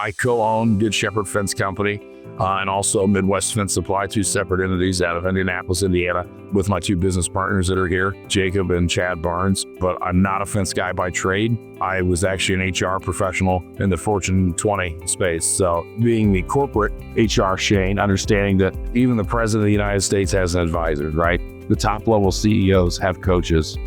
I co-own Good Shepherd Fence Company and also Midwest Fence Supply, two separate entities out of Indianapolis, Indiana, with my two business partners that are here, Jacob and Chad Barnes. But I'm not a fence guy by trade. I was actually an HR professional in the Fortune 20 space. So being the corporate HR, Shane, understanding that even the president of the United States has an advisor, right? The top level CEOs have coaches.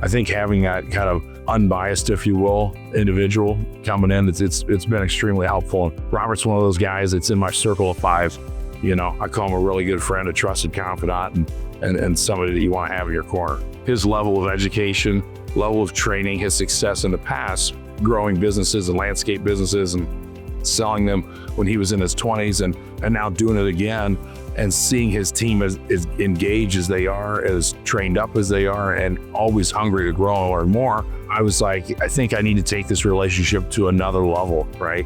I think having that kind of unbiased, if you will, individual coming in, it's been extremely helpful. And Robert's one of those guys that's in my circle of five. You know, I call him a really good friend, a trusted confidant, and somebody that you want to have in your corner. His level of education, level of training, his success in the past, growing businesses and landscape businesses and selling them when he was in his 20s and now doing it again, and seeing his team as engaged as they are, as trained up as they are, and always hungry to grow and learn more. I was like, I think I need to take this relationship to another level, right?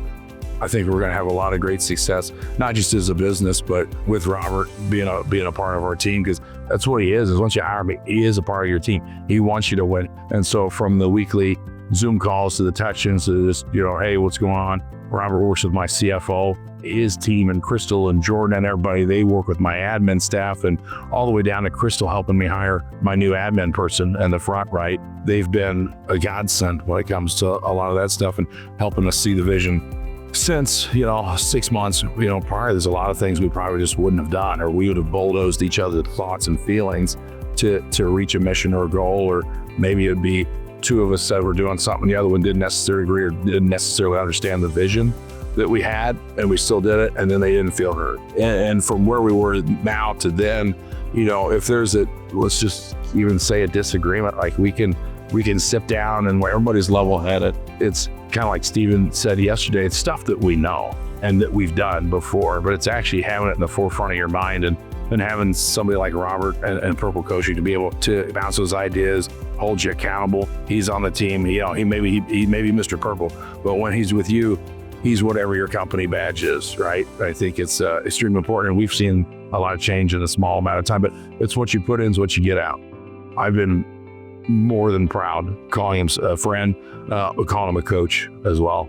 I think we're gonna have a lot of great success, not just as a business, but with Robert being a part of our team, because that's what he is once you hire him, he is a part of your team. He wants you to win. And so from the weekly Zoom calls to the touch-ins to this, hey, what's going on? Robert works with my CFO, his team, and Crystal and Jordan and everybody. They work with my admin staff, and all the way down to Crystal helping me hire my new admin person in the front, right? They've been a godsend when it comes to a lot of that stuff and helping us see the vision. Since, 6 months, prior, there's a lot of things we probably just wouldn't have done, or we would have bulldozed each other's thoughts and feelings to reach a mission or a goal, or maybe it'd be two of us said we're doing something, the other one didn't necessarily agree or didn't necessarily understand the vision that we had, and we still did it, and then they didn't feel heard. And from where we were now to then, if there's let's just even say a disagreement, like we can sit down and where everybody's level-headed. It's kind of like Steven said yesterday, it's stuff that we know and that we've done before, but it's actually having it in the forefront of your mind and having somebody like Robert and Purple Coaching to be able to bounce those ideas, hold you accountable. He's on the team. He may be Mr. Purple, but when he's with you, he's whatever your company badge is, right? I think it's extremely important. And we've seen a lot of change in a small amount of time, but it's what you put in is what you get out. I've been more than proud calling him a friend, calling him a coach as well.